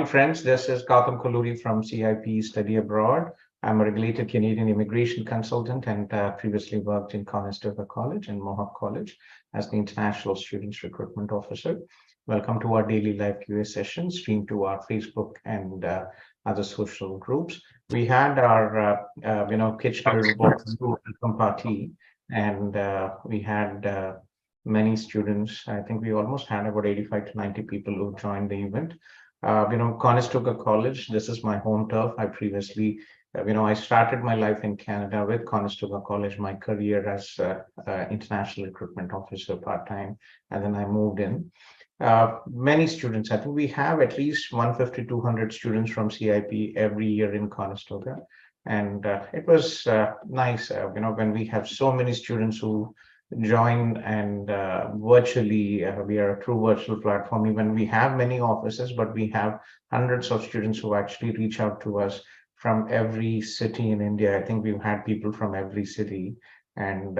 Friends, this is Gautham Kolluri from CIP Study Abroad. I'm a regulated Canadian immigration consultant and previously worked in Conestoga College and Mohawk College as the International Students Recruitment Officer. Welcome to our daily live QA session streamed to our Facebook and other social groups. We had our, Kitchener welcome party, and we had many students. I think we almost had about 85 to 90 people who joined the event. Conestoga College, this is my home turf. I previously, I started my life in Canada with Conestoga College, my career as international recruitment officer part-time, and then I moved in. Many students, I think we have at least 150, 200 students from CIP every year in Conestoga. And it was nice, when we have so many students who join and virtually we are a true virtual platform. Even we have many offices, but we have hundreds of students who actually reach out to us from every city in India. I think we've had people from every city, and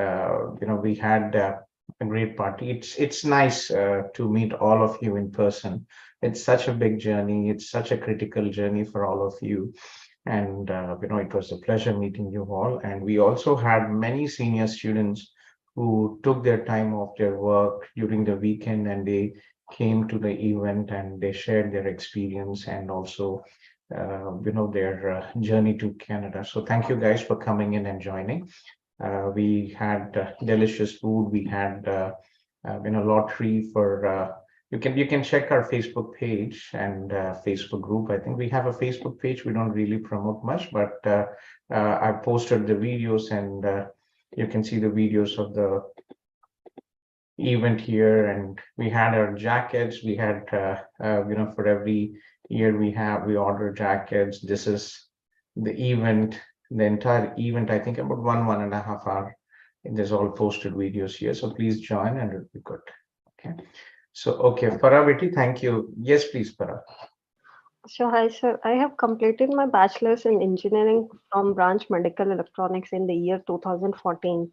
we had a great party. It's nice to meet all of you in person. It's such a big journey. It's such a critical journey for all of you. And it was a pleasure meeting you all. And we also had many senior students who took their time off their work during the weekend and they came to the event and they shared their experience and also their journey to Canada. So thank you guys for coming in and joining. We had delicious food. We had lottery for you can check our Facebook page and Facebook group. I think we have a Facebook page. We don't really promote much, but I posted the videos and you can see the videos of the event here, and we had our jackets. We had, for every year we order jackets. This is the event, the entire event. I think about 1.5 hours. And there's all posted videos here, so please join and it'll be good. Okay. So, okay, Paraviti, thank you. Yes, please, Para. So, hi, sir. I have completed my bachelor's in engineering from branch medical electronics in the year 2014.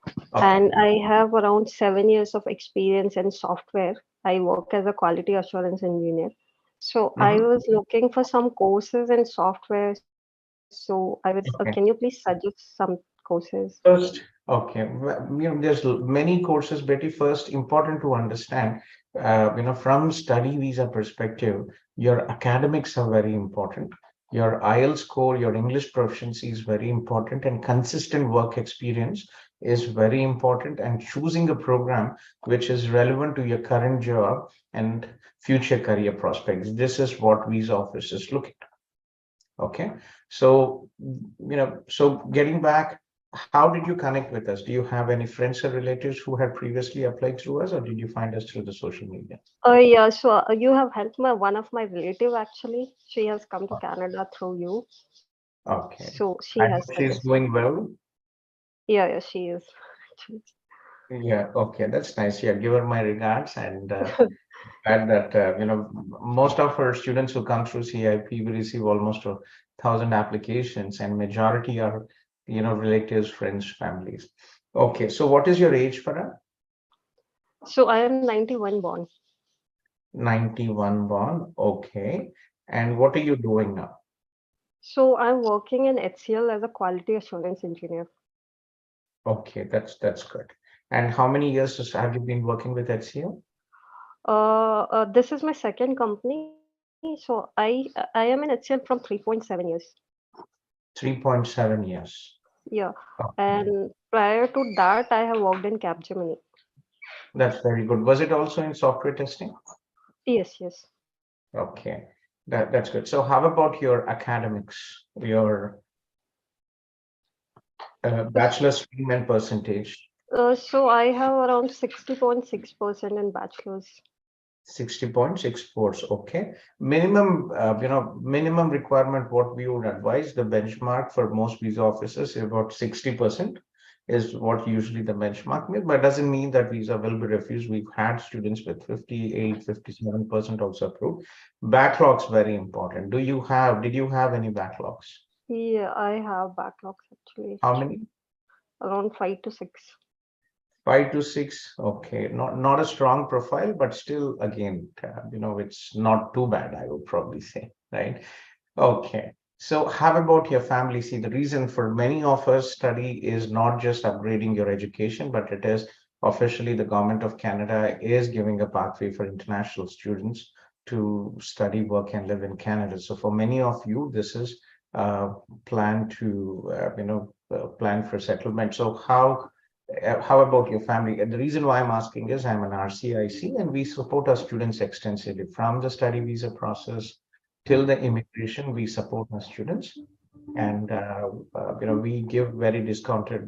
Okay. And I have around 7 years of experience in software. I work as a quality assurance engineer. So, I was looking for some courses in software. So, Okay. can you please suggest some courses? First, okay, there's many courses, Betty. First, important to understand, from study visa perspective, your academics are very important. Your IELTS score, your English proficiency is very important, and consistent work experience is very important. And choosing a program which is relevant to your current job and future career prospects. This is what visa offices look at. Okay, so getting back, how did you connect with us? Do you have any friends or relatives who had previously applied through us, or did you find us through the social media? Yeah, so you have helped one of my relative actually. She has come to Canada through you. Okay, So she I has hope she's suggested. doing well. Yeah, she is. Yeah, okay, that's nice. Yeah, give her my regards and glad that most of our students who come through CIP, we receive almost 1,000 applications, and majority are relatives, friends, families. Okay, so what is your age, Farah? So I am 91 born. 91 born. Okay, and what are you doing now? So I'm working in HCL as a quality assurance engineer. Okay, that's good. And how many years have you been working with HCL? This is my second company. So I am in HCL from 3.7 years. 3.7 years. Yeah. Okay, And prior to that, I have worked in Capgemini. that's very good. Was it also in software testing? Yes, yes. Okay, that's good. So how about your academics, your bachelor's stream and percentage? So I have around 60.6% in bachelor's. 60.64. Okay. Minimum, minimum requirement, what we would advise, the benchmark for most visa officers is about 60% is what usually the benchmark means, but doesn't mean that visa will be refused. We've had students with 58, 57% also approved. Backlogs very important. Did you have any backlogs? Yeah, I have backlogs actually. How many? Around 5 to 6. 5 to 6. Okay, not a strong profile, but still, again, it's not too bad, I would probably say, right? Okay. So how about your family? See, the reason for many of us study is not just upgrading your education, but it is officially the government of Canada is giving a pathway for international students to study, work, and live in Canada. So for many of you, this is plan to, plan for settlement. So how about your family? And the reason why I'm asking is I'm an RCIC and we support our students extensively from the study visa process till the immigration. We support our students, and we give very discounted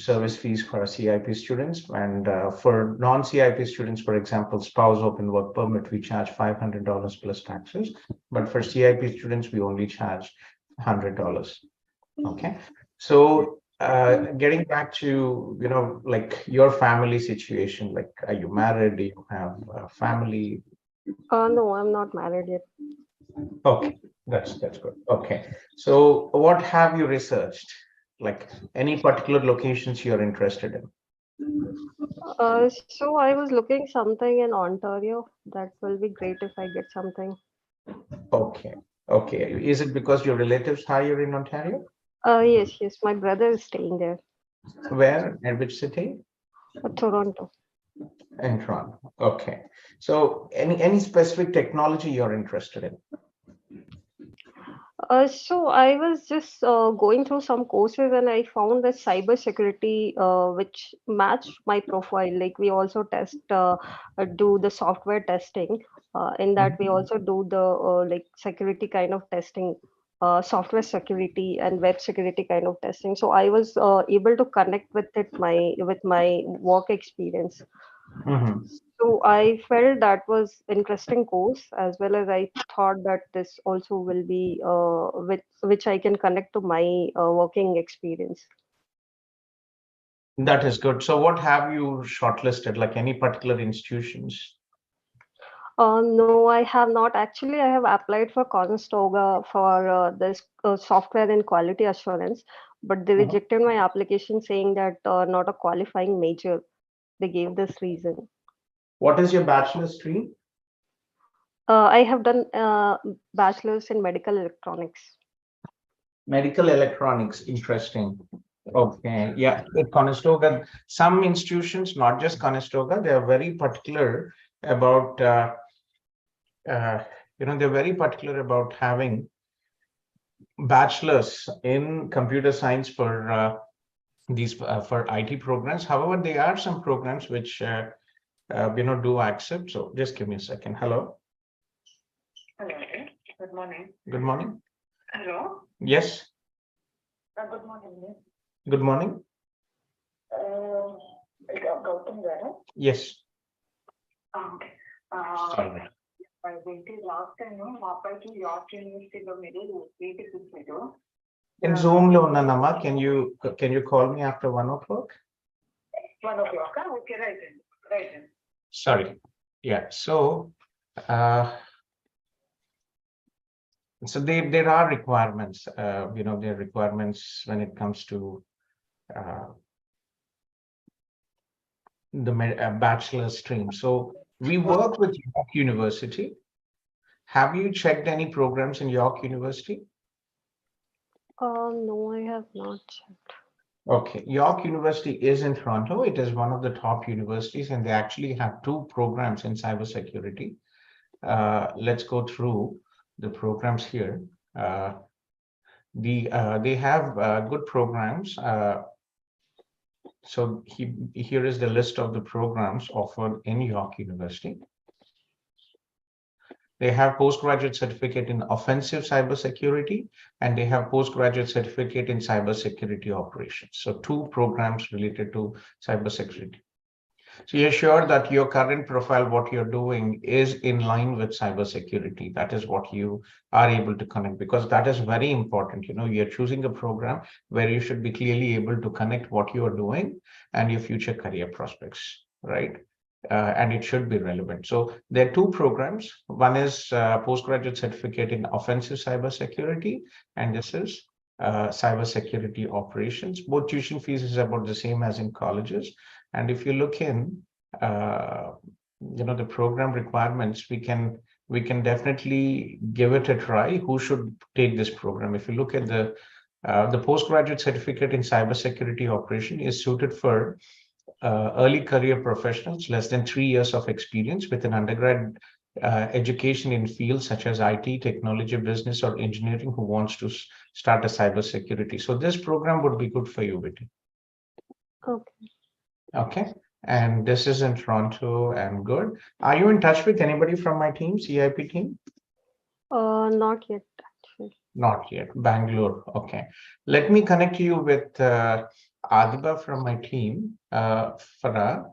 service fees for our CIP students, and for non-CIP students, for example, spouse open work permit, we charge $500 plus taxes, but for CIP students, we only charge $100. Okay, so getting back to like your family situation, like are you married? Do you have a family? No, I'm not married yet. Okay, that's good. Okay, so what have you researched? Like any particular locations you're interested in? So I was looking something in Ontario. That will be great if I get something. Okay, okay. Is it because your relatives hire in Ontario? Yes, yes. My brother is staying there, Where and which city? Toronto. In Toronto. Okay. So any specific technology you're interested in? So I was just going through some courses and I found that cybersecurity, which matched my profile. Like we also do the software testing. In that we Mhm. also do the like security kind of testing, software security and web security kind of testing. So I was able to connect with my work experience. Mhm. So I felt that was interesting course, as well as I thought that this also will be which I can connect to my working experience. That is good. So what have you shortlisted, like any particular institutions? No, I have not. Actually, I have applied for Conestoga for this software and quality assurance, but they Uh-huh. rejected my application saying that not a qualifying major. They gave this reason. What is your bachelor's stream? I have done bachelor's in medical electronics. Medical electronics, interesting. Okay, yeah, at Conestoga, some institutions, not just Conestoga, they are very particular about, uh, they're very particular about having bachelors in computer science for these for IT programs. However, there are some programs which do accept. So just give me a second. Hello. Hello. Good morning. Good morning. Hello. Yes. Good morning, miss. Good morning. Gautham there. Yes. Okay. Sorry. ఏంటి last time మా అబ్బాయికి York యూనివర్సిటీలో మీరు seat ఇప్పించారు. In Zoom lo unnanamma. Can you call me after 1 o'clock? 1 o'clock. Okay, right. Right. Sorry. Yeah. Uh, so there are requirements. There are requirements when it comes to uh, the bachelor stream. So we work with York University. Have you checked any programs in York University? No, I have not checked. Okay, York University is in Toronto. It is one of the top universities, and they actually have two programs in cybersecurity. Let's go through the programs here. They have good programs. So here is the list of the programs offered in York University. They have postgraduate certificate in offensive cybersecurity, and they have postgraduate certificate in cybersecurity operations. So two programs related to cybersecurity. So you're sure that your current profile, what you're doing is in line with cybersecurity. That is what you are able to connect, because that is very important. You're choosing a program where you should be clearly able to connect what you are doing and your future career prospects, right? And it should be relevant. So there are two programs. One is postgraduate certificate in offensive cybersecurity, and this is cybersecurity operations. Both tuition fees is about the same as in colleges. And if you look in, the program requirements, we can definitely give it a try. Who should take this program? If you look at the postgraduate certificate in cybersecurity operation is suited for early career professionals, less than 3 years of experience with an undergrad education in fields such as IT, technology, business, or engineering who wants to start a cybersecurity. So this program would be good for you, Vitti. Okay. Okay. And this is in Toronto and good. Are you in touch with anybody from my team, CIP team? Not yet, actually. Not yet. Bangalore. Okay. Let me connect you with Adiba from my team, Farah,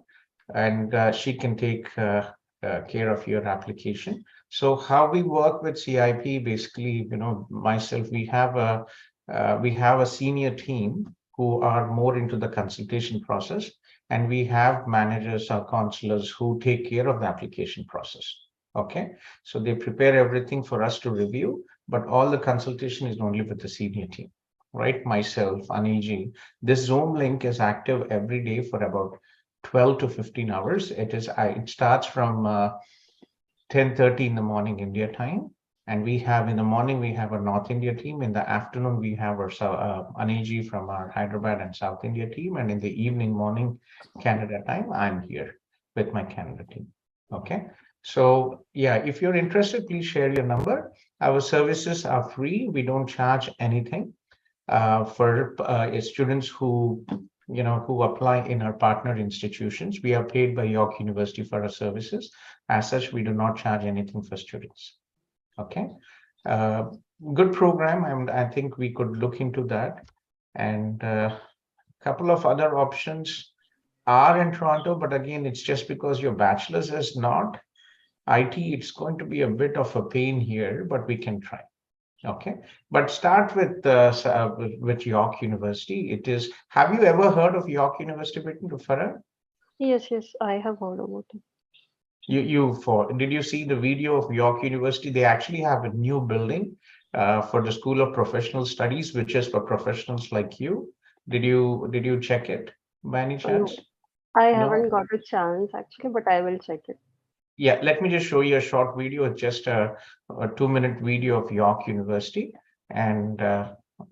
and she can take care of your application. So how we work with CIP, basically, myself, we have a senior team who are more into the consultation process, and we have managers or counselors who take care of the application process. Okay, so they prepare everything for us to review, but all the consultation is only with the senior team, right? Myself, Aniji. This Zoom link is active every day for about 12 to 15 hours. It starts from 10:30 in the morning India time, and we have in the morning we have a North India team. In the afternoon we have our Aniji from our Hyderabad and South India team, and in the evening morning Canada time I'm here with my Canada team. Okay. So yeah, if you're interested, please share your number. Our services are free. We don't charge anything for students who apply in our partner institutions. We are paid by York University for our services. As such, we do not charge anything for students. Okay, good program, and I think we could look into that. And a couple of other options are in Toronto, but again, it's just because your bachelor's is not IT, it's going to be a bit of a pain here, but we can try. Okay, but start with York University. It is. Have you ever heard of York University, Farah? Yes, I have heard about it. Did you see the video of York University? They actually have a new building for the School of Professional Studies, which is for professionals like you. Did you check it by any chance? I haven't got a chance actually, but I will check it. Yeah, let me just show you a short video. It's just a 2-minute video of York University, and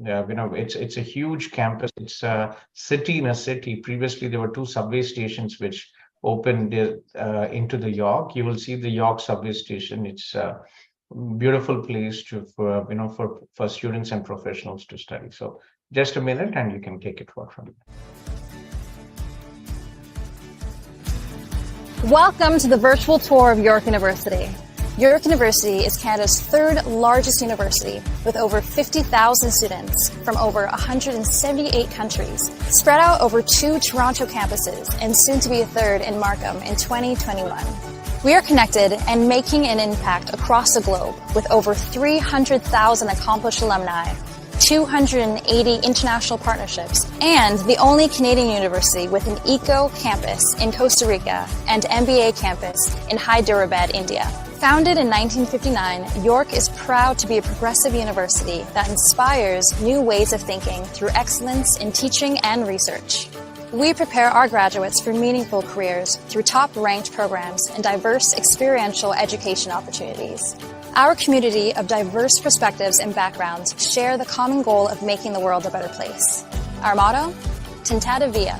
it's a huge campus. It's a city in a city. Previously, there were 2 subway stations which opened into the York. You will see the York subway station. It's a beautiful place for students and professionals to study. So just a minute, and you can take it forward from there. Welcome to the virtual tour of York University. York University is Canada's 3rd largest university with over 50,000 students from over 178 countries, spread out over 2 Toronto campuses and soon to be a 3rd in Markham in 2021. We are connected and making an impact across the globe with over 300,000 accomplished alumni, 280 international partnerships, and the only Canadian university with an eco campus in Costa Rica and MBA campus in Hyderabad, India. Founded in 1959, York is proud to be a progressive university that inspires new ways of thinking through excellence in teaching and research. We prepare our graduates for meaningful careers through top-ranked programs and diverse experiential education opportunities. Our community of diverse perspectives and backgrounds share the common goal of making the world a better place. Our motto? Tentata via.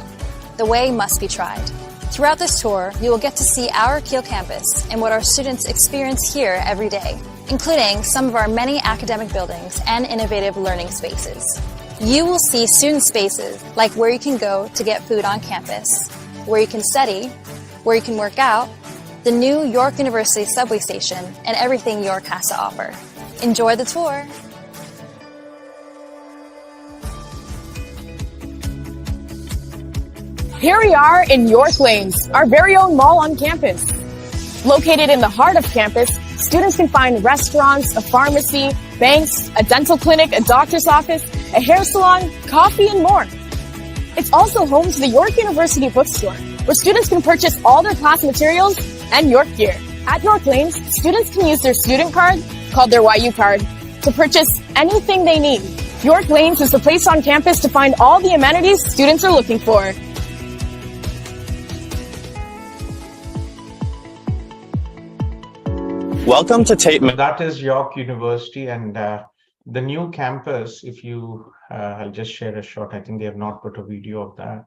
The way must be tried. Throughout this tour, you will get to see our Kiel campus and what our students experience here every day, including some of our many academic buildings and innovative learning spaces. You will see student spaces like where you can go to get food on campus, where you can study, where you can work out, the new York University subway station, and everything York has to offer. Enjoy the tour! Here we are in York Lanes, our very own mall on campus. Located in the heart of campus, students can find restaurants, a pharmacy, banks, a dental clinic, a doctor's office, a hair salon, coffee, and more. It's also home to the York University bookstore, where students can purchase all their class materials and York gear. At York Lanes, students can use their student card, called their YU card, to purchase anything they need. York Lanes is the place on campus to find all the amenities students are looking for. Welcome to Tate. That is York University, and the new campus, if you, I'll just share a shot. I think they have not put a video of that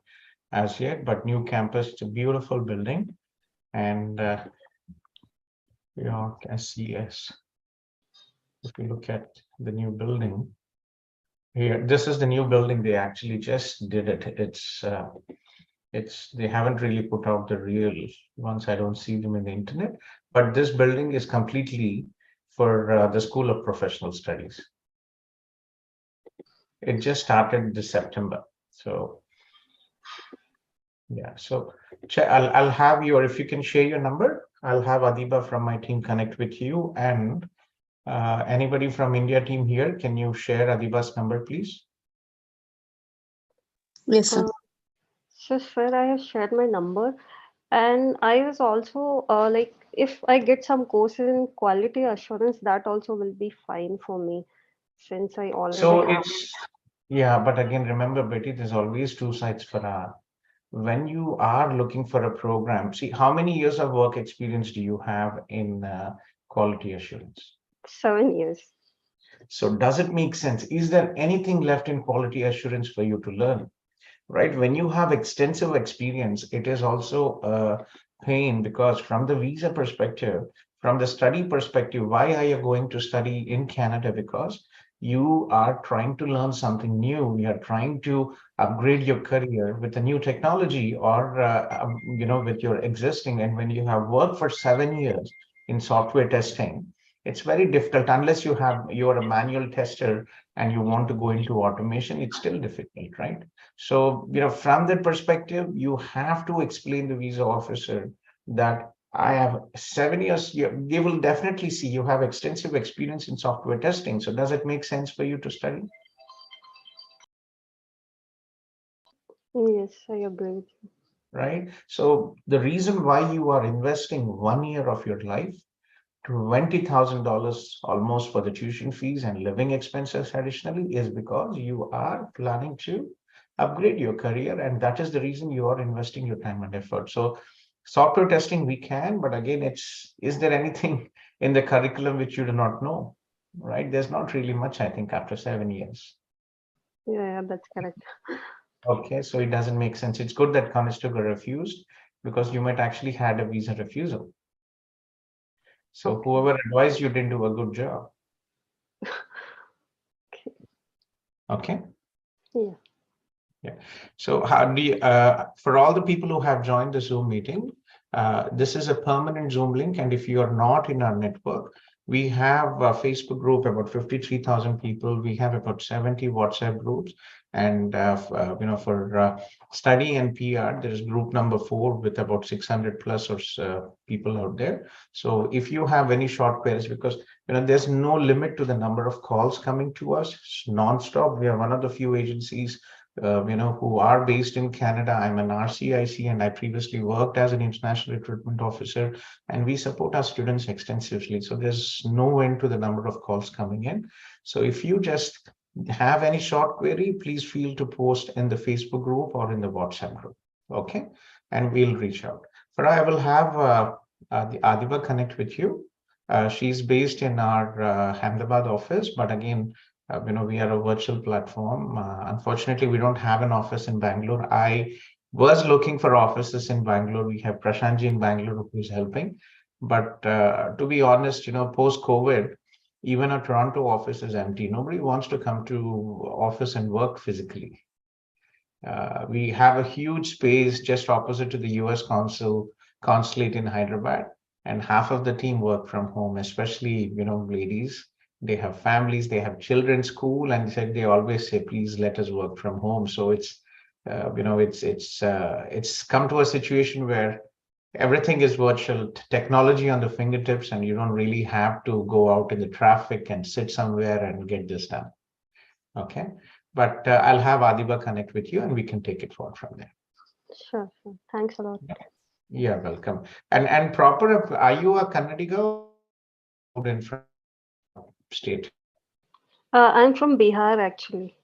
as yet, but new campus, it's a beautiful building. And York SCS. If you look at the new building here, this is the new building. They actually just did it. They haven't really put out the real ones. I don't see them in the internet, but this building is completely for the School of Professional Studies. It just started this September. So yeah, so I'll have your, if you can share your number, I'll have Adiba from my team connect with you, and anybody from India team here, can you share Adiba's number, please? Yes, sir. So, sir, I have shared my number, and I was also like, if I get some courses in quality assurance, that also will be fine for me, since I already So have. it's, yeah, but again, remember, Betty, there's always two sides for our. When you are looking for a program, see, how many years of work experience do you have in quality assurance? 7 years. So does it make sense? Is there anything left in quality assurance for you to learn? Right? When you have extensive experience, it is also a pain, because from the visa perspective, from the study perspective, why are you going to study in Canada? Because you are trying to learn something new. You are trying to upgrade your career with a new technology, or with your existing. And when you have worked for 7 years in software testing, it's very difficult unless you're a manual tester and you want to go into automation. It's still difficult, right? So, from that perspective, you have to explain the visa officer that I have 7 years. They will definitely see you have extensive experience in software testing. So does it make sense for you to study? Yes, I agree with you. Right? So the reason why you are investing 1 year of your life, $20,000 almost for the tuition fees and living expenses additionally, is because you are planning to upgrade your career, and that is the reason you are investing your time and effort. So software testing we can, but again, is there anything in the curriculum which you do not know? Right? There's not really much, I think, after 7 years. Yeah, that's correct. Okay, so it doesn't make sense. It's good that Conestoga refused, because you might actually had a visa refusal. So Okay. whoever advised you didn't do a good job. Okay. Yeah. Yeah. So how do you, for all the people who have joined the Zoom meeting, this is a permanent Zoom link. And if you are not in our network, we have a Facebook group, about 53,000 people. We have about 70 WhatsApp groups. And, for study and PR, there is group number 4 with about 600 plus or people out there. So if you have any short queries, because there's no limit to the number of calls coming to us, it's nonstop. We are one of the few agencies who are based in Canada. I'm an Rcic, and I previously worked as an international recruitment officer, and we support our students extensively. So there's no end to the number of calls coming in. So if you just have any short query, please feel to post in the Facebook group or in the WhatsApp group. Okay, and we'll reach out. But I will have the Adiba connect with you. She's based in our Ahmedabad office, but again, we are a virtual platform. Unfortunately, we don't have an office in Bangalore. I was looking for offices in Bangalore. We have Prashantji in Bangalore who's helping. But to be honest, post-COVID, even our Toronto office is empty. Nobody wants to come to office and work physically. We have a huge space just opposite to the US consulate in Hyderabad, and half of the team work from home, especially, ladies. They have families, they have children school, and they always say, please let us work from home. So it's come to a situation where everything is virtual, technology on the fingertips, and you don't really have to go out in the traffic and sit somewhere and get this done. Okay, but I'll have Adiba connect with you and we can take it forward from there. Sure. Thanks a lot. You're welcome. And proper, are you a Kannadiga in state? I'm from Bihar actually.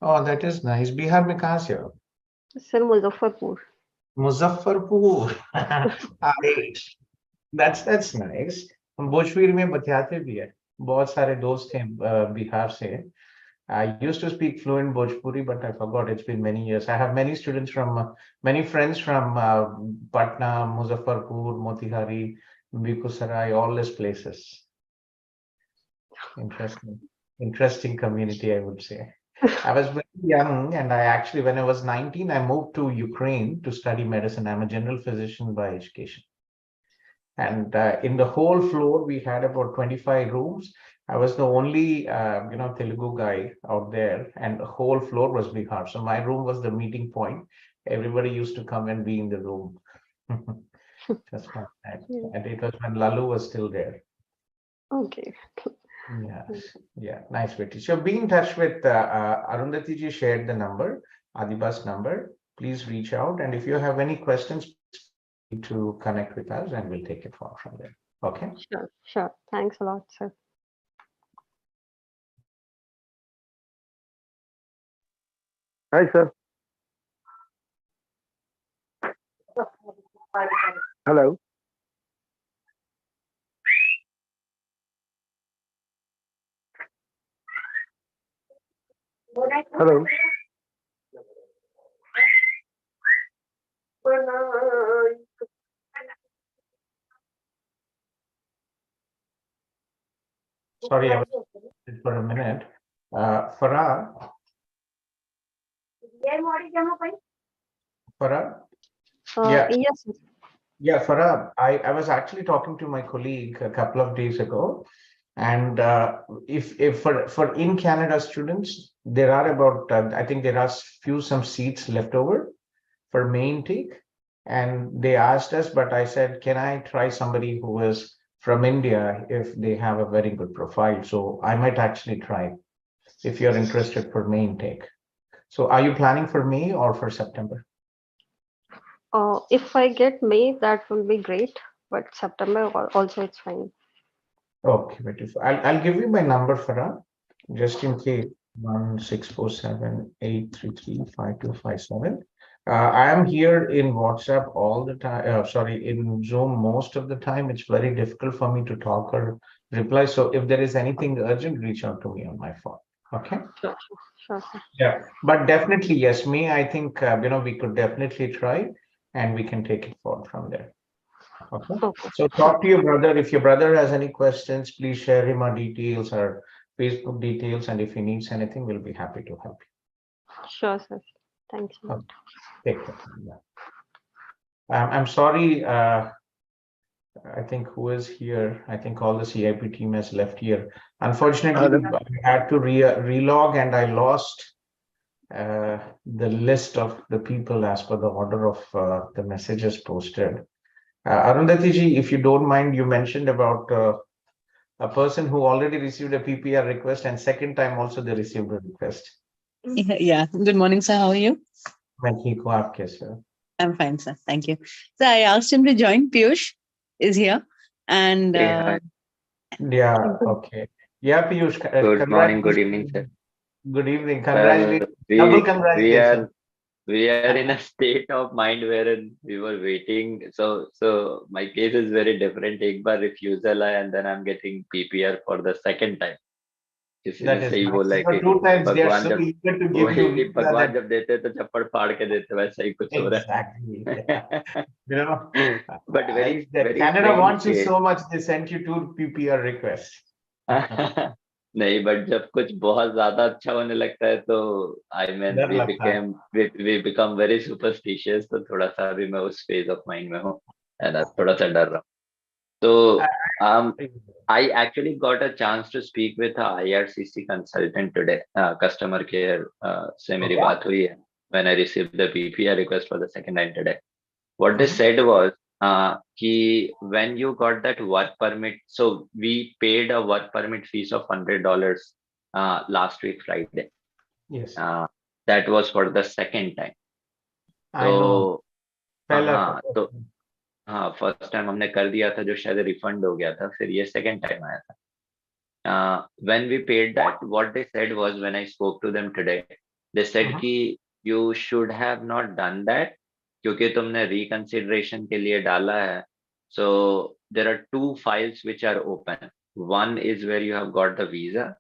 Oh, that is nice. Bihar में कहाँ से हो? Sir, Muzaffarpur. Muzaffarpur. Right. That's nice. हम भोजपुरी में बतियाते भी है. बहुत सारे दोस्त हैं बिहार से. I used to speak fluent Bhojpuri, but I forgot. It's been many years. I have many students from, many friends from Patna, Muzaffarpur, Motihari, Bikusarai, all these places. Interesting community, I would say. I was very young, and I actually, when I was 19, I moved to Ukraine to study medicine. I'm a general physician by education. And in the whole floor, we had about 25 rooms. I was the only, Telugu guy out there, and the whole floor was Bihar. So my room was the meeting point. Everybody used to come and be in the room. Just like that. Yeah. And it was when Lalu was still there. Okay. Yeah, nice, Betty. So be in touch with Arundhati ji shared the number, Adiba's number. Please reach out. And if you have any questions, to connect with us and we'll take it forward from there. Okay. Sure. Thanks a lot, sir. Hi, sir. Hello. Hello. Sorry, I was for a minute. Farah. Farah? Yeah. Yes, sir. Yeah, Farah, I was actually talking to my colleague a couple of days ago, and if for in Canada students, there are about I think there are some seats left over for May intake, and they asked us, but I said, can I try somebody who is from India if they have a very good profile? So I might actually try if you're interested for May intake. So are you planning for May or for September? If I get May, that will be great. But September also it's fine. Okay, beautiful. I'll give you my number, Farah, just in case. 1647-833-5257. I am here in WhatsApp all the time. Sorry, in Zoom most of the time. It's very difficult for me to talk or reply. So if there is anything urgent, reach out to me on my phone. Okay. Sure, sir. Yeah, but definitely yes. Me, I think we could definitely try, and we can take it forward from there. Okay. So talk to your brother. If your brother has any questions, please share him our details or Facebook details, and if he needs anything, we'll be happy to help you. Sure, sir. Thank you. Okay. Take care. I'm sorry. I think who is here? I think all the CIP team has left here. Unfortunately, I had to relog, and I lost the list of the people as per the order of the messages posted. Arundhati ji, if you don't mind, you mentioned about a person who already received a PPR request, and second time also they received a request. Yeah. Good morning, sir. How are you? I'm fine, sir. Thank you. So I asked him to join. Piyush is here. And yeah, okay. Yeah, Piyush. Good morning, good evening, sir. Good evening. Congratulations. Double congratulations. We are in a state of mind wherein we were waiting. So my case is very different. एक बार refusal है, and then I'm getting PPR for the second time. That is nice. For 2 times they are so eager to give you. भगवान जब देते तो चप्पड़ फाड़ के देते, वैसा ही कुछ हो रहा है. Exactly. But very Canada wants you so much, they sent you 2 PPR requests. नहीं, बट जब कुछ बहुत ज्यादा अच्छा होने लगता है तो we become very superstitious. तो थोड़ा सा अभी मैं उस phase of mind में हूँ, थोड़ा सा डर रहा हूँ. So I actually got a chance to speak with a IRCC consultant today. Customer care से मेरी बात हुई है when I received the PPR request for the second time today. What they said was कि when you got that work permit, so we paid a work permit fees of $100 last week Friday. Yes. That was for the second time. I know. तो हाँ, first time हमने कर दिया था जो शायद refund हो गया था, फिर ये सेकंड टाइम आया था. when we paid that, what they said was, when I spoke to them today, they said कि you should have not done that क्योंकि तुमने reconsideration के लिए डाला है. So there are two files which are open. One is where you have got the visa.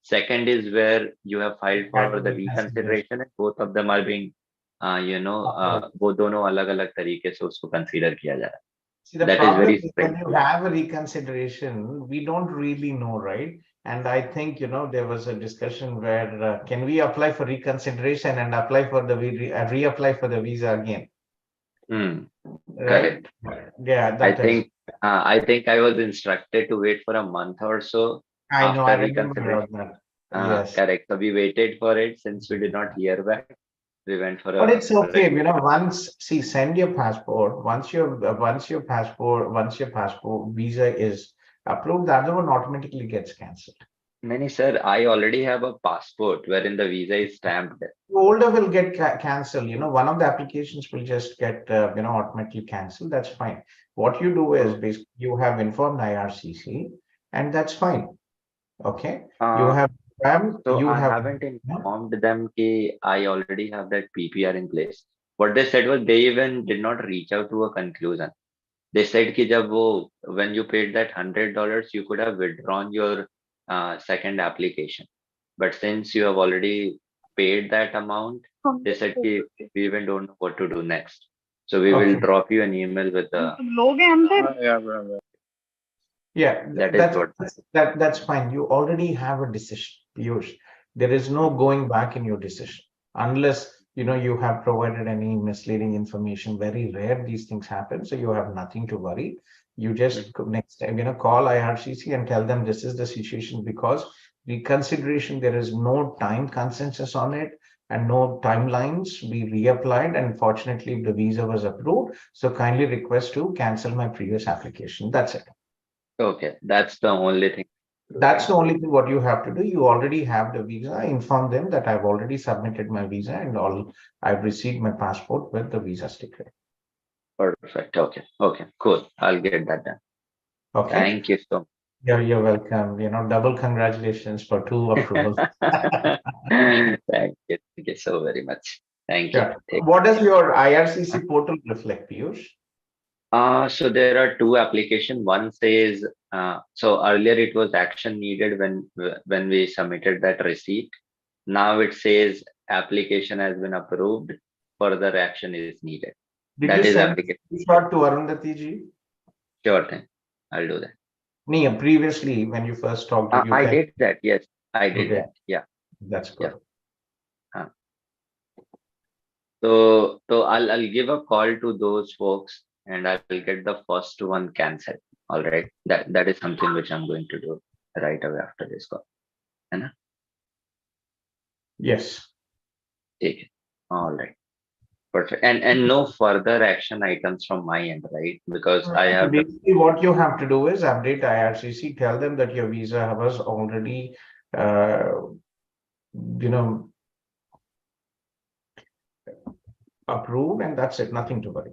Second is where you have filed for the reconsideration, and both of them are being, वो दोनों अलग-अलग तरीके से उसको consider किया जा रहा है. See, the That is problem very is when strange. you have a reconsideration, we don't really know, right? And I think, there was a discussion where can we apply for reconsideration and apply for the reapply for the visa again? Right? Correct. Yeah, I think I was instructed to wait for a month or so I know, I after remember reconsideration. that. Yes. Correct. So we waited for it. Since we did not hear back, we went for a. But it's okay, send your passport. Once your passport visa is approved, the other one automatically gets cancelled. Many sir, I already have a passport wherein the visa is stamped. The older will get cancelled. One of the applications will just get automatically cancelled. That's fine. What you do is basically you have informed IRCC, and that's fine. Okay, you have. So I haven't informed them that I already have that PPR in place. What they said was they even did not reach out to a conclusion. They said that when you paid that $100, you could have withdrawn your second application. But since you have already paid that amount, they said that we even don't know what to do next. So we will drop you an email with the. Yeah, that's fine. You already have a decision, Piyush. There is no going back in your decision unless you have provided any misleading information. Very rare these things happen, so you have nothing to worry. You just next time call IRCC and tell them this is the situation, because reconsideration, there is no time consensus on it and no timelines. We reapplied, and fortunately the visa was approved, so kindly request to cancel my previous application. That's it. Okay, that's the only thing. That's the only thing what you have to do. You already have the visa. Inform them that I've already submitted my visa and I've received my passport with the visa sticker. Perfect. Okay, cool. I'll get that done. Okay. Thank you so much. You're welcome. Double congratulations for 2 approvals. Thank you so very much. Thank you. What does your IRCC portal reflect, Piyush? So there are 2 applications. One says, so earlier it was action needed when we submitted that receipt. Now it says application has been approved. Further action is needed. Did you send a shot to Arundhati ji? Sure thing. I'll do that. Previously when you first talked to you. I did that. Yes, I did that. Yeah. That's good. Yeah. So I'll give a call to those folks and I will get the first one cancelled. All right. That is something which I'm going to do right away after this call. Yes. Take it. All right. Perfect. And no further action items from my end, right? Because I have basically what you have to do is update IRCC, tell them that your visa was already approved, and that's it. Nothing to worry.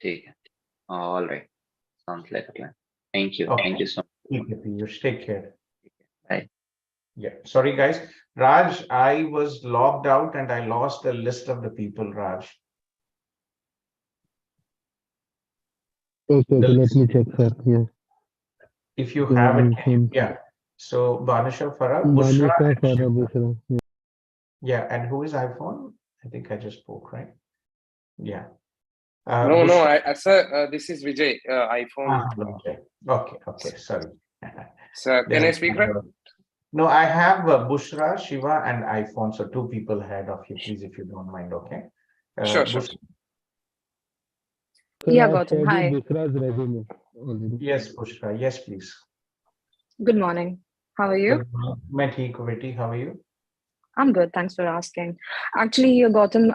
Take it. All right. Sounds like a plan. Thank you. Okay. Thank you so much. You take care. Bye. Yeah. Sorry, guys. Raj, I was logged out and I lost the list of the people, Raj. Okay, let me check, sir. Yeah. If you have it, yeah. So Banisha Farah, Bushra. Yeah, and who is iPhone? I think I just spoke, right? Yeah. Sir, this is Vijay, iPhone. Okay, sorry. Sir, can I speak, right? No, I have Bushra, Shiva, and iPhone. So 2 people ahead of you, please, if you don't mind. Okay. Sure. Yeah, Gautham. Hi. Bushra's resume already. Yes, Bushra. Yes, please. Good morning. How are you? How are you? I'm good. Thanks for asking. Actually, Gautham,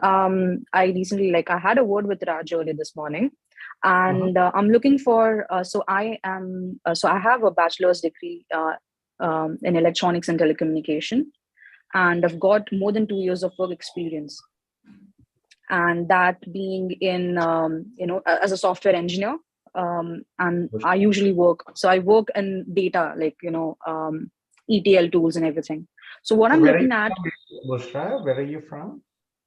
I recently, I had a word with Raj earlier this morning, and I'm looking for. I have a bachelor's degree in electronics and telecommunication, and I've got more than 2 years of work experience, and that being in as a software engineer and I usually work. So I work in data, like, ETL tools and everything. So what So I'm where are looking you at, from, Bushra? Where are you from?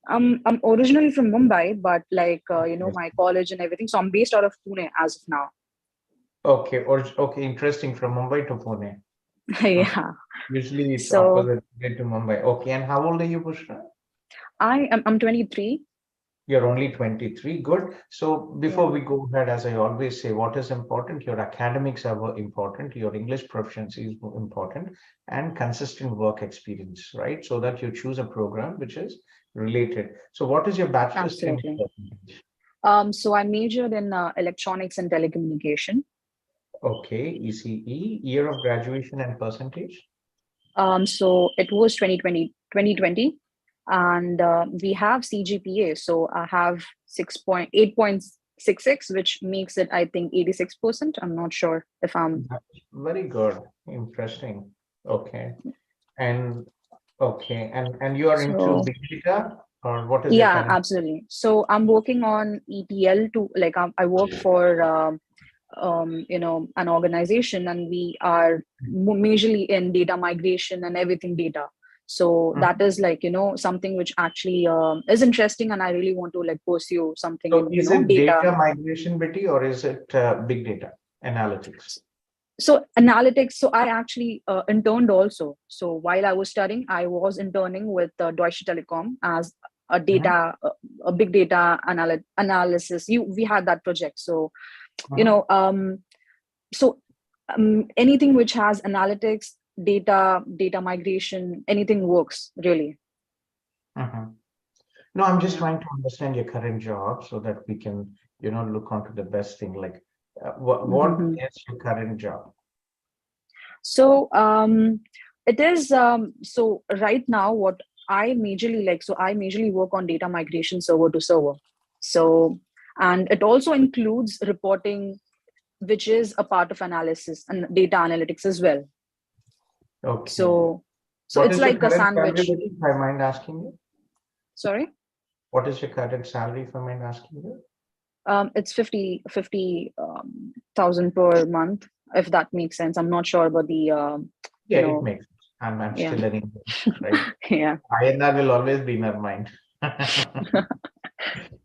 I'm originally from Mumbai, but like, Yes. my college and everything. So I'm based out of Pune as of now. Okay, or okay, interesting. From Mumbai to Pune. Yeah. Usually it's So opposite to Mumbai. Okay, and how old are you, Bushra? I'm 23. You're only 23. Good. So before Yeah. we go ahead, as I always say, what is important? Your academics are important, your English proficiency is important, and consistent work experience, right? So that you choose a program which is related. So what is your bachelor's in Absolutely. percentage? So I majored in electronics and telecommunication. Okay, ECE, year of graduation and percentage? So it was 2020, and we have CGPA. So I have 8.66, which makes it, I think, 86%. I'm not sure if I'm. That's very good. Interesting. Okay. And okay, and you are into So big data, or what is your yeah, current? absolutely. So I'm working on ETL to, like, I work for an organization, and we are majorly in data migration and everything data. So that is, like, something which actually is interesting, and I really want to, like, pursue something So in is it data. data migration, Betty, or is it big data analytics? So analytics. So I actually interned also. So while I was studying, I was interning with Deutsche Telekom as a data, a big data analysis. We had that project. So so anything which has analytics, data migration, anything works really. No, I'm just Yeah. trying to understand your current job so that we can, look onto the best thing. Like, what is your current job? So it is so right now what I majorly like. So I majorly work on data migration server to server. So, and it also includes reporting, which is a part of analysis and data analytics as well. Okay. So What it's is your like a current salary, sandwich. Betty, if I mind asking you? Sorry? What is your current salary, if I mind asking you? It's 50,000 per month, if that makes sense. I'm not sure about the Yeah, it makes sense. I'm yeah. still in English, right? Yeah. INR will always be in our mind.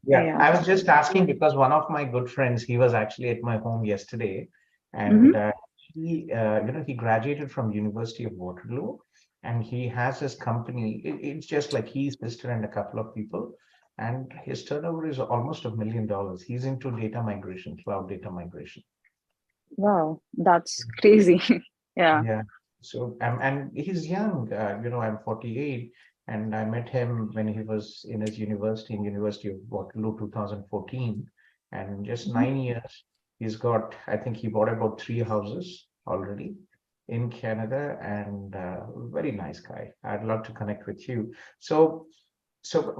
Yeah, I was just asking because one of my good friends, he was actually at my home yesterday, and he graduated from University of Waterloo, and he has his company. It's just like his sister and a couple of people, and his turnover is almost $1 million. He's into data migration, cloud data migration. Wow, that's crazy. Yeah. Yeah. So and he's young. I'm 48, and I met him when he was in his university in University of Waterloo 2014, and just 9 years he's got. I think he bought about 3 houses already in Canada, and very nice guy. I'd love to connect with you. So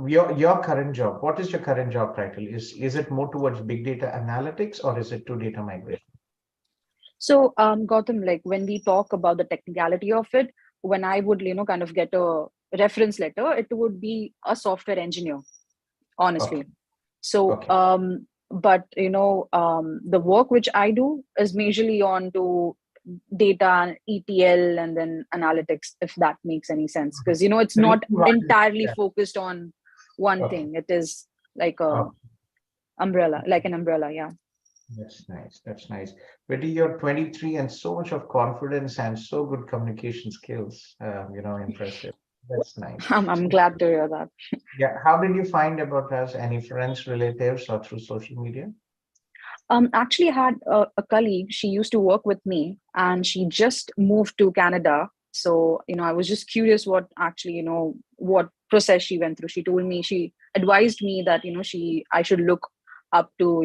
your current job, what is your current job title? Is it more towards big data analytics or is it to data migration? So, Gautham, like when we talk about the technicality of it, when I would, kind of get a reference letter, it would be a software engineer, honestly. Okay. So, Okay. but the work which I do is majorly on to data, ETL, and then analytics, if that makes any sense. Because it's The not reason why- entirely yeah. focused on one Okay. thing. It is like a umbrella, like an umbrella. Yeah. That's nice. That's nice. Betty, you're 23 and so much of confidence and so good communication skills. Impressive. That's nice. I'm glad to hear that. Yeah. How did you find about us? Any friends, relatives, or through social media? Actually, I had a colleague. She used to work with me, and she just moved to Canada. So, I was just curious what actually, what process she went through. She told me, she advised me that, I should look up to,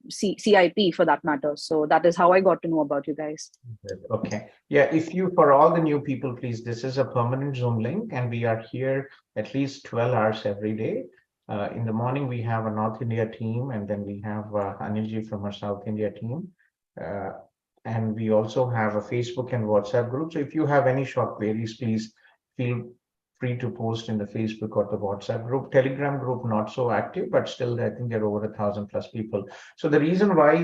CIP for that matter. So that is how I got to know about you guys. Okay. Yeah. For all the new people, please, this is a permanent Zoom link, and we are here at least 12 hours every day. In the morning, we have a North India team, and then we have Anilji from our South India team. And we also have a Facebook and WhatsApp group. So if you have any short queries, please feel free to post in the Facebook or the WhatsApp group. Telegram group not so active, but still I think there are over 1,000+ people. So the reason why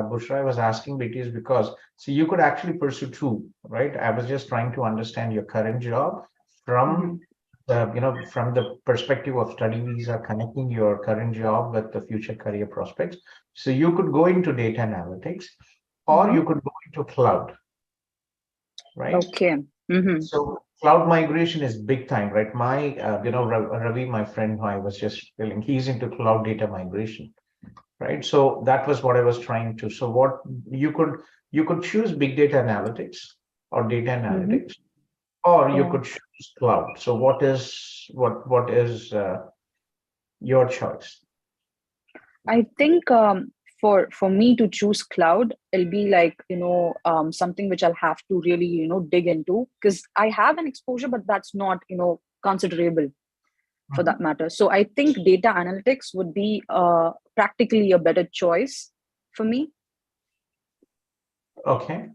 Bushra was asking it is because you could actually pursue two, right? I was just trying to understand your current job from from the perspective of study visa, connecting your current job with the future career prospects. So you could go into data analytics, or you could go into cloud, right? Okay. So cloud migration is big time, right? My, Ravi, my friend who I was just telling, he's into cloud data migration, right? So that was what I was trying to. So what you could choose big data analytics or data analytics, or you could choose cloud. So what is your choice? I think for me to choose cloud, it'll be like something which I'll have to really dig into, because I have an exposure, but that's not considerable for that matter. So I think data analytics would be practically a better choice for me. Okay.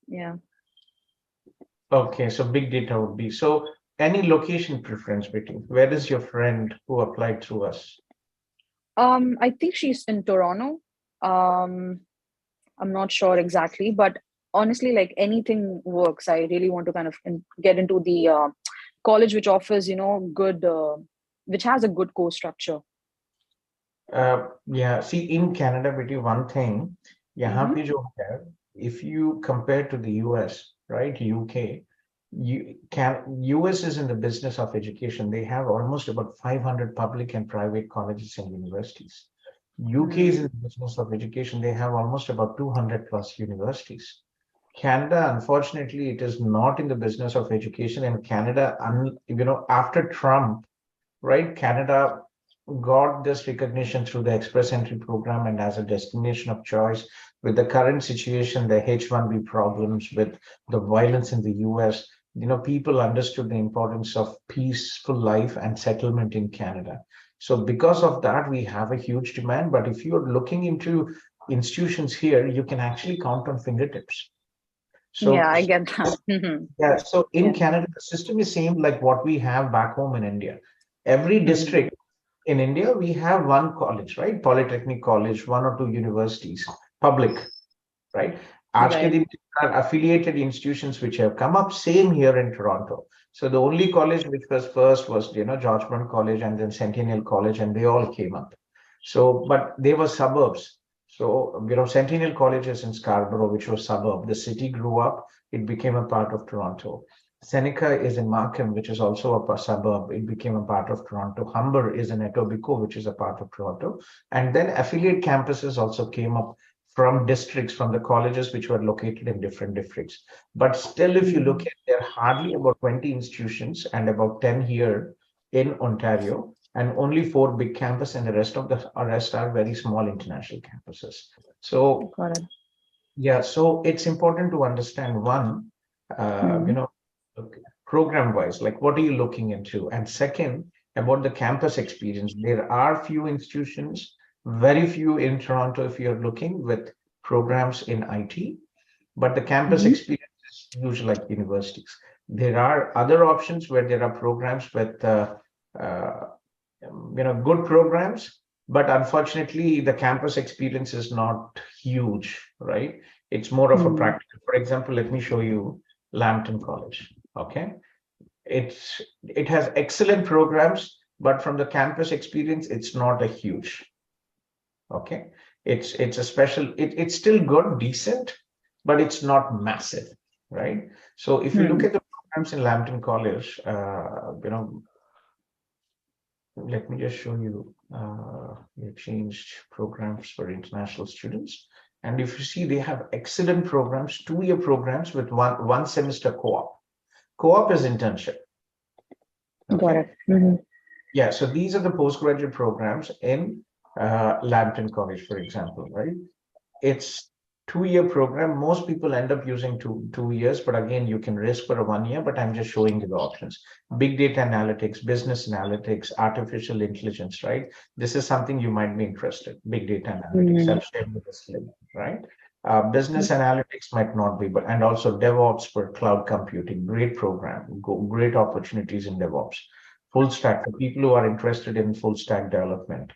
Yeah. Okay, so big data would be. So any location preference between, where is your friend who applied through us? I think she's in Toronto. I'm not sure exactly, but honestly, like anything works. I really want to kind of get into the college which offers, good, which has a good course structure. Yeah, see, in Canada, between one thing, if you compare to the US, right, UK, US is in the business of education. They have almost about 500 public and private colleges and universities. UK is in the business of education. They have almost about 200+ universities. Canada, unfortunately, it is not in the business of education. And Canada, after Trump, right, Canada got this recognition through the Express Entry program and as a destination of choice. With the current situation, the H-1B problems, with the violence in the US, people understood the importance of peaceful life and settlement in Canada. So because of that, we have a huge demand. But if you're looking into institutions here, you can actually count on fingertips. So yeah, I get that. Yeah, so in Canada, the system is same like what we have back home in India. Every district in India, we have one college, right? Polytechnic college, one or two universities, public, right? Right. Are affiliated institutions which have come up, same here in Toronto. So the only college which was first was, George Brown College and then Centennial College, and they all came up. So, but they were suburbs. So, Centennial College is in Scarborough, which was suburb. The city grew up, it became a part of Toronto. Seneca is in Markham, which is also a suburb. It became a part of Toronto. Humber is in Etobicoke, which is a part of Toronto. And then affiliate campuses also came up from districts, from the colleges which were located in different districts. But still, if you look at, there are hardly about 20 institutions and about 10 here in Ontario, and only 4 big campuses, and the rest are very small international campuses. So, yeah, so it's important to understand one, program wise, like what are you looking into? And second, about the campus experience. There are few institutions, very few in Toronto, if you're looking with programs in IT, but the campus experience is usually like universities. There are other options where there are programs with, good programs, but unfortunately, the campus experience is not huge, right? It's more of a practical. For example, let me show you Lambton College. Okay, it has excellent programs, but from the campus experience, it's not a huge. Okay, it's a special. It's still good, decent, but it's not massive, right? So if you look at the programs in Lambton College, let me just show you. We changed programs for international students. And if you see, they have excellent programs, 2-year programs with one semester co-op. Co-op is internship. Okay. Got it. Yeah, so these are the postgraduate programs in Lambton College, for example, right? It's 2-year program. Most people end up using two years, but again, you can risk for a 1 year, but I'm just showing you the options. Big data analytics, business analytics, artificial intelligence, right? This is something you might be interested. Big data analytics, I've shared with this link, right? Business analytics might not be, but and also DevOps for cloud computing, great program, great opportunities in DevOps. Full stack for people who are interested in full stack development,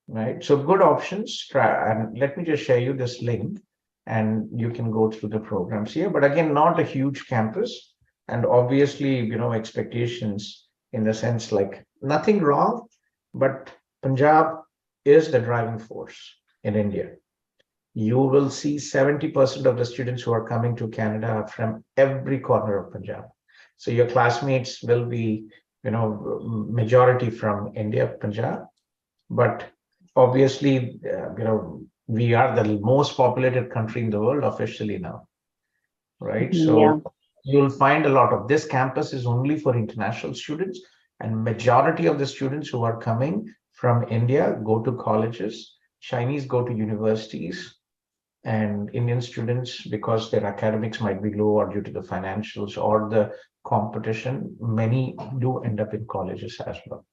right? So good options. And let me just share you this link, and you can go through the programs here. But again, not a huge campus, and obviously, expectations in the sense like nothing wrong, but Punjab is the driving force in India. You will see 70% of the students who are coming to Canada are from every corner of Punjab. So your classmates will be, majority from India, Punjab, but obviously, we are the most populated country in the world officially now, right? So you'll find a lot of this campus is only for international students, and majority of the students who are coming from India go to colleges, Chinese go to universities, and Indian students, because their academics might be low or due to the financials or the competition, many do end up in colleges as well.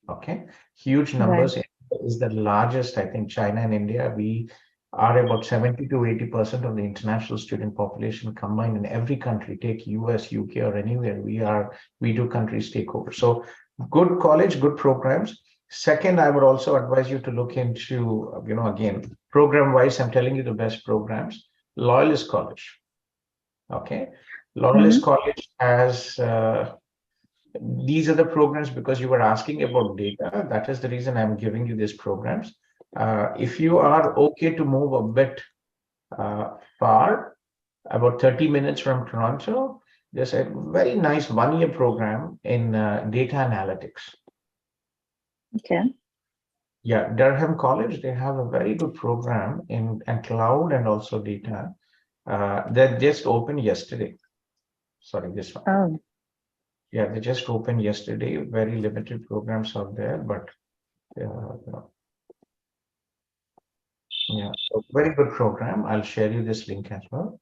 Okay, huge numbers. Right. Is the largest, I think. China and India, we are about 70 to 80% of the international student population combined in every country. Take US, UK, or anywhere. We do countries take over. So good college, good programs. Second, I would also advise you to look into, again, program-wise, I'm telling you the best programs. Loyalist College. Okay. Loyalist College has, these are the programs because you were asking about data. That is the reason I'm giving you these programs. If you are okay to move a bit far, about 30 minutes from Toronto, there's a very nice one-year program in data analytics. Okay. Yeah, Durham College, they have a very good program in cloud and also data. That just opened yesterday. Sorry, this one. Oh. Yeah, they just opened yesterday. Very limited programs out there, but yeah, so very good program. I'll share you this link as well.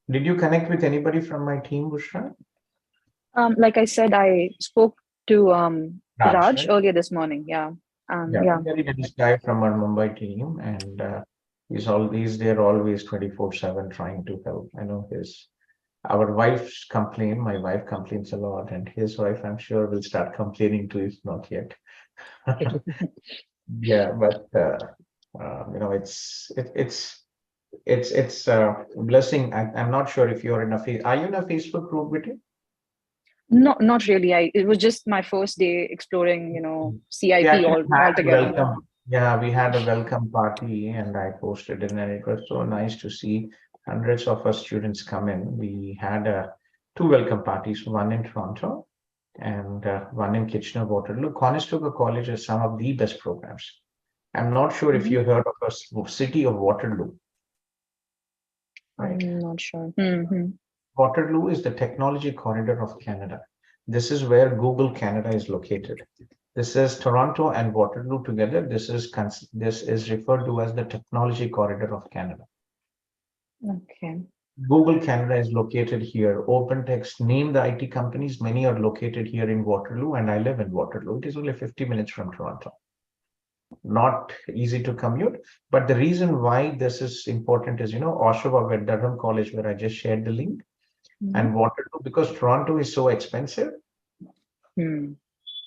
Did you connect with anybody from my team, Bushra? Like I said, I spoke to Raj right? earlier this morning. Yeah. Very nice guy from our Mumbai team, and he's there always 24/7 trying to help. I know our wife's complain. My wife complains a lot, and his wife, I'm sure, will start complaining too, if not yet. Yeah, but it's a blessing. I'm not sure if you're in are you in a Facebook group with it? No, not really. It was just my first day exploring, CIP altogether. Yeah, we had a welcome party, and I posted it, and it was so nice to see hundreds of our students come in. We had two welcome parties, one in Toronto and one in Kitchener-Waterloo. Conestoga College has some of the best programs. I'm not sure if you heard of a city of Waterloo. Right? I'm not sure. Waterloo is the technology corridor of Canada. This is where Google Canada is located. This is Toronto and Waterloo together. This is referred to as the technology corridor of Canada. Okay. Google Canada is located here. OpenText, name the IT companies, many are located here in Waterloo, and I live in Waterloo. It is only 50 minutes from Toronto. Not easy to commute, but the reason why this is important is, Oshawa, where Durham College, where I just shared the link, and Waterloo, because Toronto is so expensive.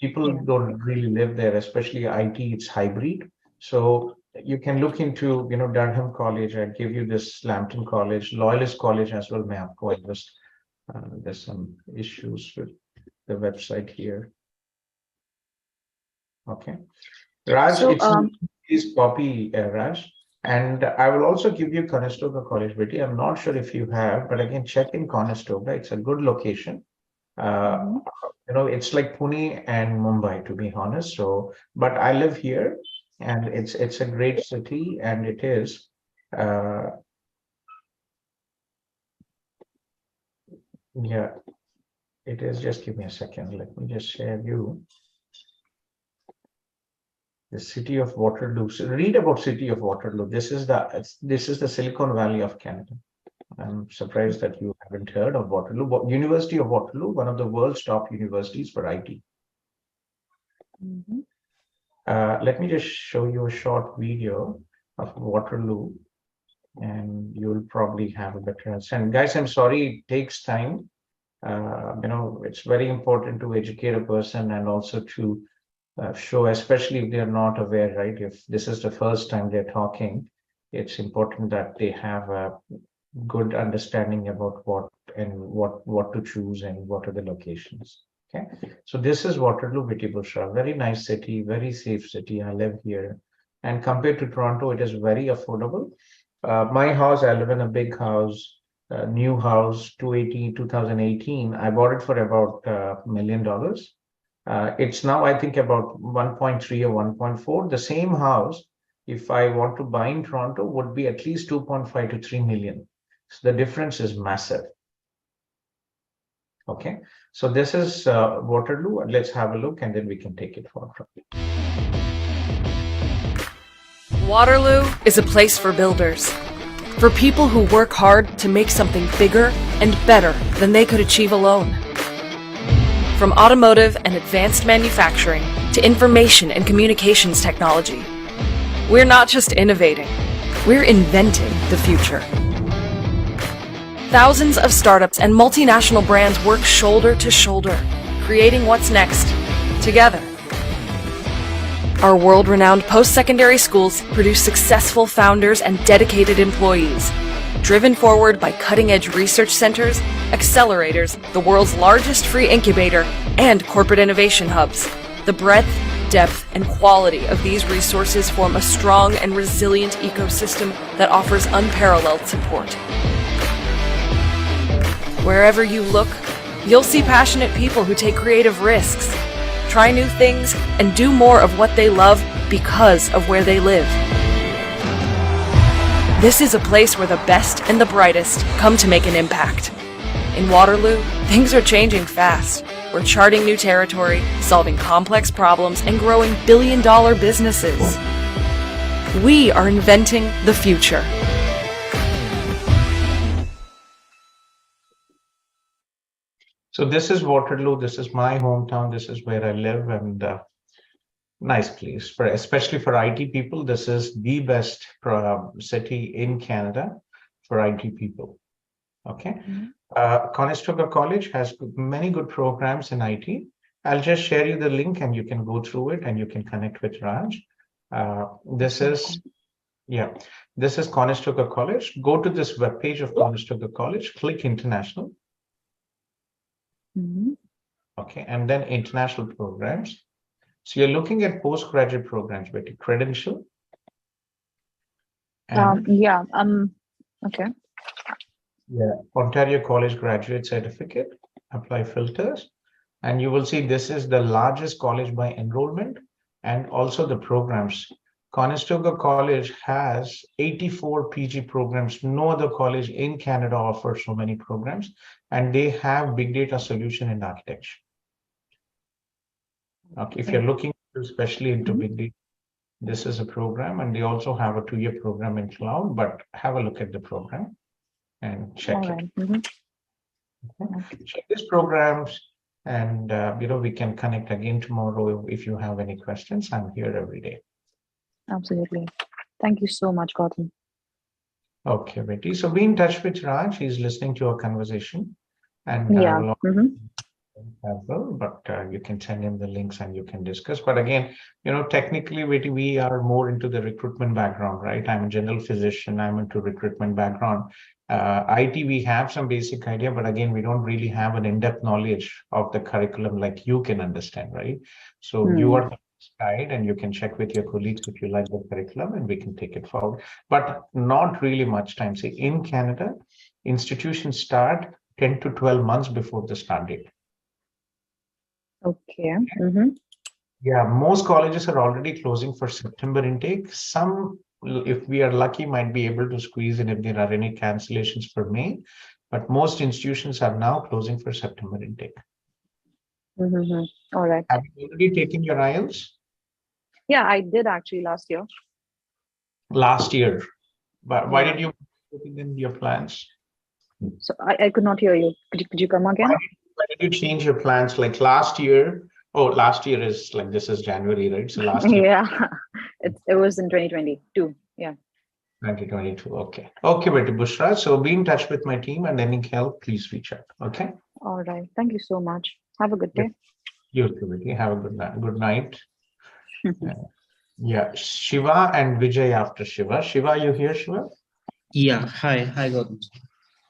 People don't really live there, especially IT, it's hybrid. So you can look into, Durham College. I give you this Lambton College, Loyalist College as well. There's some issues with the website here. Okay. Raj, please copy Raj. And I will also give you Conestoga College, Betty. I'm not sure if you have, but again, check in Conestoga. It's a good location. It's like Pune and Mumbai, to be honest. So, but I live here, and it's a great city, and it is. Yeah, it is. Just give me a second. Let me just share you. The city of Waterloo. So read about city of Waterloo. This is the Silicon Valley of Canada. I'm surprised that you haven't heard of Waterloo. University of Waterloo, one of the world's top universities for IT. Let me just show you a short video of Waterloo. and you'll probably have a better understanding. Guys, I'm sorry, it takes time. It's very important to educate a person and also to show, especially if they're not aware, right? If this is the first time they're talking, it's important that they have a good understanding about what to choose and what are the locations. Okay, so this is Waterloo, Bushra, very nice city, very safe city. I live here, and compared to Toronto, it is very affordable. My house, I live in a big house, new house, 2018. I bought it for about $1 million. It's now, I think, about 1.3 or 1.4. The same house, if I want to buy in Toronto, would be at least 2.5 to 3 million. So the difference is massive. Okay, so this is Waterloo. Let's have a look and then we can take it forward. Waterloo is a place for builders, for people who work hard to make something bigger and better than they could achieve alone. From automotive and advanced manufacturing to information and communications technology, we're not just innovating, we're inventing the future. Thousands of startups and multinational brands work shoulder to shoulder, creating what's next, together. Our world-renowned post-secondary schools produce successful founders and dedicated employees, driven forward by cutting-edge research centers, accelerators, the world's largest free incubator, and corporate innovation hubs. The breadth, depth, and quality of these resources form a strong and resilient ecosystem that offers unparalleled support. Wherever you look, you'll see passionate people who take creative risks, try new things, and do more of what they love because of where they live. This is a place where the best and the brightest come to make an impact. In Waterloo, things are changing fast. We're charting new territory, solving complex problems, and growing billion-dollar businesses. We are inventing the future. So this is Waterloo. This is my hometown. This is where I live, and nice place especially for IT people. This is the best city in Canada for IT people. Okay. Conestoga College has many good programs in IT. I'll just share you the link and you can go through it and you can connect with Raj. This is Conestoga College. Go to this webpage of Conestoga College, click international. Okay, and then international programs. So you're looking at postgraduate programs, but credential. Okay. Yeah, Ontario College Graduate Certificate, apply filters, and you will see this is the largest college by enrollment and also the programs. Conestoga College has 84 PG programs. No other college in Canada offers so many programs, and they have big data solution and architecture. Okay, if you're looking especially into big data, this is a program, and they also have a 2-year program in cloud, but have a look at the program and check it. Okay. Check these programs, and we can connect again tomorrow if you have any questions. I'm here every day. Absolutely. Thank you so much, Gautham. Okay, Betty. So be in touch with Raj. He's listening to our conversation, and as well, but you can send him the links and you can discuss. But again, technically, we are more into the recruitment background, right? I'm a general physician. I'm into recruitment background. IT, we have some basic idea, but again, we don't really have an in-depth knowledge of the curriculum like you can understand, right? So you are the guide, and you can check with your colleagues if you like the curriculum, and we can take it forward. But not really much time. See, in Canada, institutions start 10 to 12 months before the start date. Okay. Yeah, most colleges are already closing for September intake. Some, if we are lucky, might be able to squeeze in if there are any cancellations for May, but most institutions are now closing for September intake. All right. Have you already taken your IELTS? Yeah, I did actually last year. Last year, but why did you put it in your plans? So I could not hear you. Could you come again? Why did you change your plans? Like last year? Oh, last year is like, this is January, right? So last year. Yeah, it was in 2022. Yeah. 2022. Okay. Okay, Betty Bushra. So be in touch with my team and any help, please reach out. Okay. All right. Thank you so much. Have a good day. You too, Betty. Have a good night. Good night. Yeah. Shiva and Vijay after Shiva. Shiva, you here, Shiva? Yeah. Hi, Gautham.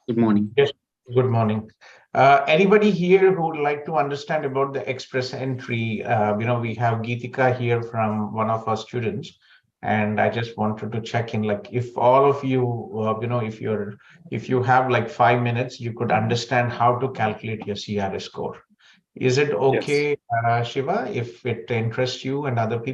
Good morning. Yes. Good morning. Anybody here who would like to understand about the express entry? We have Geetika here from one of our students, and I just wanted to check in, like, if all of you, if you have like 5 minutes, you could understand how to calculate your CRS score. Is it okay, Shiva, if it interests you and other people?